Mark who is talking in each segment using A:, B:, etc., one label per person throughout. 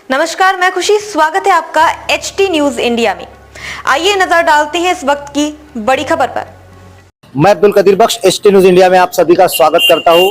A: नमस्कार, मैं खुशी। स्वागत है आपका HT न्यूज इंडिया में। आइए नजर डालते हैं इस वक्त की बड़ी खबर पर।
B: मैं अब्दुल कदीर बख्श HT न्यूज इंडिया में आप सभी का स्वागत करता हूं।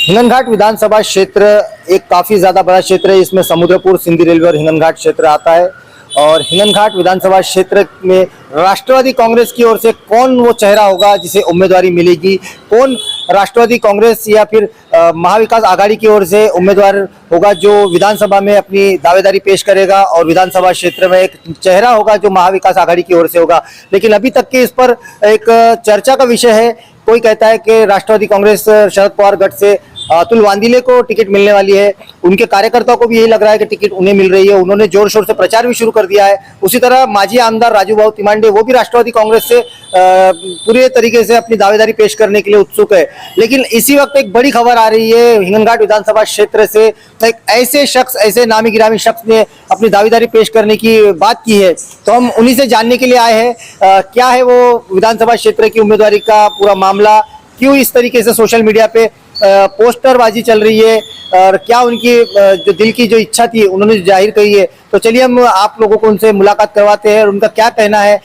B: हिंगनघाट विधानसभा क्षेत्र एक काफी ज्यादा बड़ा क्षेत्र है। इसमें समुद्रपुर, सिंधी रेलवे और हिंगनघाट क्षेत्र आता है। और हिंगनघाट विधानसभा क्षेत्र में राष्ट्रवादी कांग्रेस की ओर से कौन वो चेहरा होगा जिसे उम्मीदवारी मिलेगी, कौन राष्ट्रवादी कांग्रेस या फिर महाविकास आघाड़ी की ओर से उम्मीदवार होगा जो विधानसभा में अपनी दावेदारी पेश करेगा और विधानसभा क्षेत्र में एक चेहरा होगा जो महाविकास आघाड़ी की ओर से होगा। लेकिन अभी तक के इस पर एक चर्चा का विषय है। कोई कहता है कि राष्ट्रवादी कांग्रेस शरद पवार गढ़ से अतुल वांदिले को टिकट मिलने वाली है। उनके कार्यकर्ताओं को भी यही लग रहा है कि टिकट उन्हें मिल रही है। उन्होंने जोर शोर से प्रचार भी शुरू कर दिया है। उसी तरह माजी आमदार राजू भाऊ तिमांडे, वो भी राष्ट्रवादी कांग्रेस से पूरे तरीके से अपनी दावेदारी पेश करने के लिए उत्सुक है। लेकिन इसी वक्त एक बड़ी खबर आ रही है हिंगनघाट विधानसभा क्षेत्र से। एक ऐसे शख्स, ऐसे नामी गिरामी शख्स ने अपनी दावेदारी पेश करने की बात की है, तो हम उन्हीं से जानने के लिए आए हैं क्या है वो विधानसभा क्षेत्र की उम्मीदवारी का पूरा मामला, क्यों इस तरीके से सोशल मीडिया पे पोस्टरबाजी चल रही है और क्या उनकी जो दिल की जो इच्छा थी उन्होंने जाहिर करी है। तो चलिए हम आप लोगों को उनसे मुलाकात करवाते हैं और उनका क्या कहना है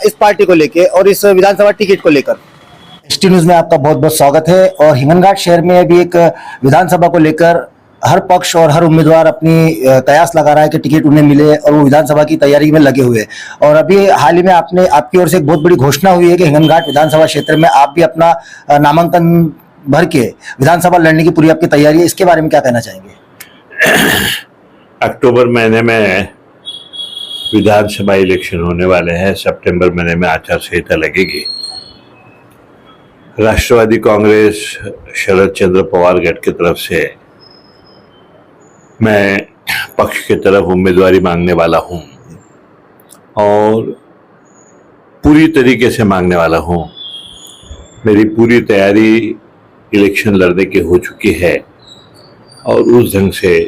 B: इस पार्टी को लेकर और इस विधानसभा टिकट को लेकर। HT न्यूज में आपका बहुत बहुत स्वागत है। और हिंगनघाट शहर में अभी एक विधानसभा को लेकर हर पक्ष और हर उम्मीदवार अपनी कयास लगा रहा है कि टिकट उन्हें मिले और वो विधानसभा की तैयारी में लगे हुए हैं। और अभी हाल ही में आपकी ओर से एक बहुत बड़ी घोषणा हुई है कि हिंगनघाट विधानसभा क्षेत्र में आप भी अपना नामांकन भर के विधानसभा लड़ने की पूरी आपकी तैयारी है। इसके बारे में क्या कहना चाहेंगे?
C: अक्टूबर महीने में विधानसभा इलेक्शन होने वाले हैं। सितंबर महीने में आचार संहिता लगेगी। राष्ट्रवादी कांग्रेस शरद चंद्र पवार गढ़ की तरफ से मैं पक्ष की तरफ उम्मीदवारी मांगने वाला हूं और पूरी तरीके से मांगने वाला हूं। मेरी पूरी तैयारी इलेक्शन लड़ने की हो चुकी है और उस ढंग से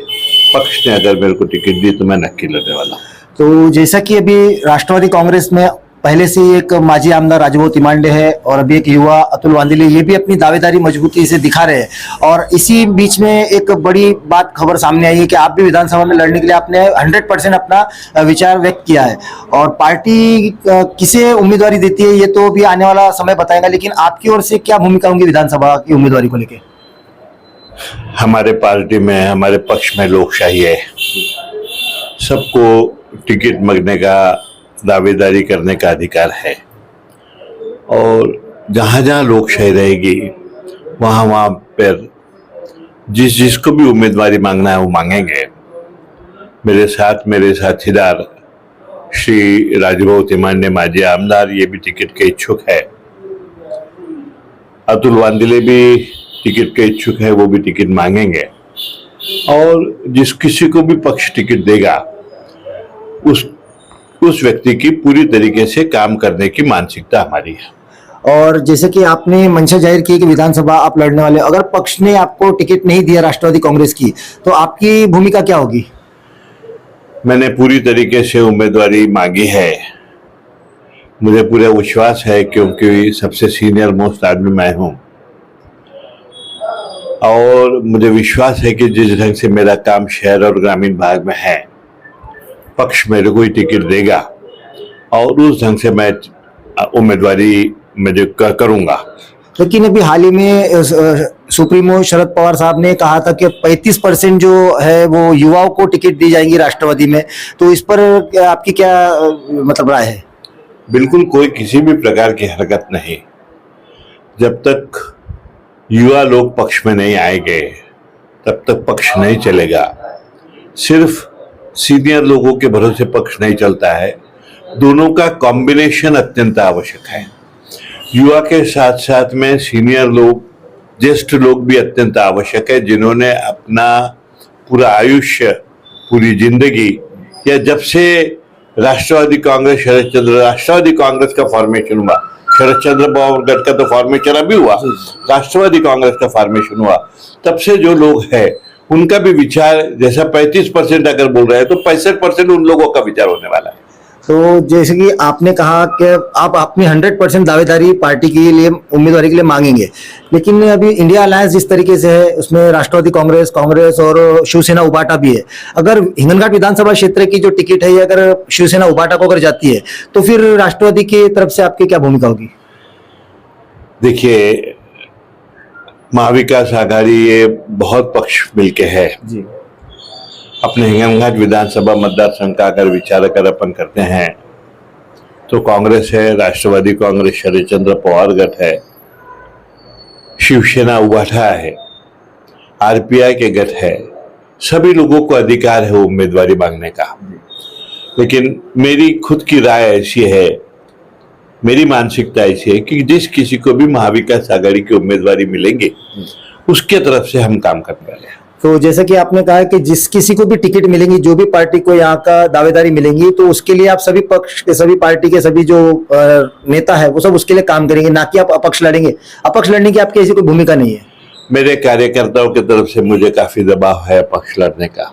C: पक्ष ने अगर मेरे को टिकट दी तो मैं नक्की लड़ने वाला हूँ।
B: तो जैसा कि अभी राष्ट्रवादी कांग्रेस में पहले से ही एक माजी आमदार राजू भाऊ तिमांडे है और अभी एक युवा अतुल वांदिले, ये भी अपनी दावेदारी मजबूती से दिखा रहे हैं। और इसी बीच में एक बड़ी बात खबर सामने आई है कि आप भी विधानसभा में लड़ने के लिए आपने 100% अपना विचार व्यक्त किया है। और पार्टी किसे उम्मीदवारी देती है ये तो भी आने वाला समय बताएगा, लेकिन आपकी ओर से क्या भूमिका होंगी विधानसभा की उम्मीदवारी को लेकर?
C: हमारे पार्टी में, हमारे पक्ष में लोकशाही है। सबको टिकट मांगने का, दावेदारी करने का अधिकार है और जहाँ जहाँ लोकशाही रहेगी वहाँ वहाँ पर जिसको भी उम्मीदवारी मांगना है वो मांगेंगे। मेरे साथ मेरे साथीदार श्री राजू भाऊ तिमांडे माजी आमदार, ये भी टिकट के इच्छुक है। अतुल वांदिले भी टिकट के इच्छुक है, वो भी टिकट मांगेंगे। और जिस किसी को भी पक्ष टिकट देगा उस व्यक्ति की पूरी तरीके से काम करने की मानसिकता हमारी है।
B: और जैसे कि आपने मंशा जाहिर की कि विधानसभा आप लड़ने वाले, अगर पक्ष ने आपको टिकट नहीं दिया राष्ट्रवादी कांग्रेस की, तो आपकी भूमिका क्या होगी?
C: मैंने पूरी तरीके से उम्मीदवारी मांगी है। मुझे पूरा विश्वास है क्योंकि सबसे सीनियर मोस्ट आदमी मैं हूं और मुझे विश्वास है कि जिस ढंग से मेरा काम शहर और ग्रामीण भाग में है, पक्ष मेरे को ही टिकट देगा और उस ढंग से मैं उम्मीदवारी मुझे करूंगा।
B: लेकिन अभी हाल ही में सुप्रीमो शरद पवार साहब ने कहा था कि 35% जो है वो युवाओं को टिकट दी जाएंगी राष्ट्रवादी में, तो इस पर आपकी क्या मतलब राय है?
C: बिल्कुल कोई किसी भी प्रकार की हरकत नहीं। जब तक युवा लोग पक्ष में नहीं आएंगे तब तक पक्ष नहीं चलेगा। सिर्फ सीनियर लोगों के भरोसे पक्ष नहीं चलता है। दोनों का कॉम्बिनेशन अत्यंत आवश्यक है। युवा के साथ साथ में सीनियर लोग, ज्येष्ठ लोग भी अत्यंत आवश्यक है, जिन्होंने अपना पूरा आयुष्य, पूरी जिंदगी, या जब से राष्ट्रवादी कांग्रेस का फॉर्मेशन हुआ, शरद चंद्र पवार गढ़ का तो फॉर्मेशन अभी हुआ, राष्ट्रवादी कांग्रेस का फॉर्मेशन हुआ, तब से जो लोग हैं उनका भी विचार, जैसा 35% अगर बोल रहे हैं तो 65% उन लोगों का विचार होने वाला है।
B: तो जैसे कि आपने कहा कि आप अपनी 100% दावेदारी पार्टी के लिए उम्मीदवारी के लिए मांगेंगे, लेकिन अभी इंडिया अलायंस जिस तरीके से है उसमें राष्ट्रवादी कांग्रेस और शिवसेना उबाटा भी है। अगर हिंगनघाट विधानसभा क्षेत्र की जो टिकट है ये अगर शिवसेना उबाटा को अगर जाती है तो फिर राष्ट्रवादी की तरफ से आपकी क्या भूमिका होगी?
C: देखिए, महाविकास आघाड़ी ये बहुत पक्ष मिलके है
B: जी
C: अपने हिंगनघाट विधानसभा मतदार संघ का अगर विचार अगर अपन करते हैं तो कांग्रेस है, राष्ट्रवादी कांग्रेस शरदचंद्र पवार गठ है, शिवसेना उबाठा है, आरपीआई के गठ है। सभी लोगों को अधिकार है उम्मीदवारी मांगने का, लेकिन मेरी खुद की राय ऐसी है, मेरी मानसिकता ऐसी है कि जिस किसी को भी महाविकास आघाड़ी की उम्मीदवारी मिलेंगे उसके तरफ से हम काम करने वाले हैं।
B: तो जैसा कि आपने कहा कि जिस किसी को भी टिकट मिलेंगी, जो भी पार्टी को यहाँ का दावेदारी मिलेंगी, तो उसके लिए आप सभी पक्ष के सभी पार्टी के सभी जो नेता है वो सब उसके लिए काम करेंगे, ना कि आप अपक्ष लड़ेंगे। अपक्ष लड़ने की आपकी ऐसी कोई भूमिका नहीं है?
C: मेरे कार्यकर्ताओं की तरफ से मुझे काफी दबाव है पक्ष लड़ने का।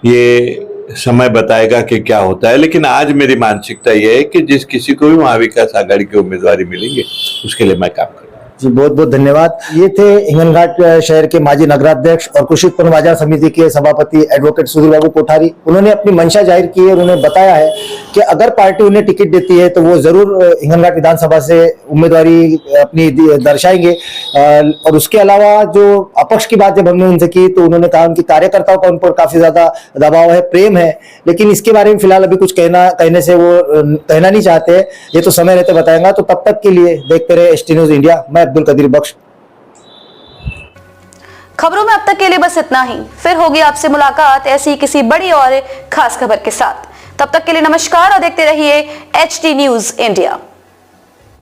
C: ये समय बताएगा कि क्या होता है, लेकिन आज मेरी मानसिकता ये है कि जिस किसी को भी महाविकास आघाड़ी की उम्मीदवारी मिलेंगे उसके लिए मैं काम करूंगा।
B: जी बहुत बहुत धन्यवाद। ये थे हिंगनघाट शहर के माजी नगराध्यक्ष और कृषि उत्पन्न बाजार समिति के सभापति एडवोकेट सुधीर बाबू कोठारी। उन्होंने अपनी मंशा जाहिर की है और उन्होंने बताया है कि अगर पार्टी उन्हें टिकट देती है तो वो जरूर हिंगनघाट विधानसभा से उम्मीदवारी अपनी दर्शाएंगे। और उसके अलावा जो अपक्ष की बात जब हमने उनसे की तो उन्होंने कहा उनकी कार्यकर्ताओं का उन पर काफी ज्यादा दबाव है, प्रेम है, लेकिन इसके बारे में फिलहाल अभी कुछ कहने से वो कहना नहीं चाहते। ये तो समय रहते बताएंगा। तो तब तक के लिए देखते रहे एचटी न्यूज इंडिया। मैं अब्दुल कदीर बख्श।
A: खबरों में अब तक के लिए बस इतना ही। फिर होगी आपसे मुलाकात ऐसी किसी बड़ी और खास खबर के साथ। तब तक के लिए नमस्कार और देखते रहिए एचटी न्यूज इंडिया।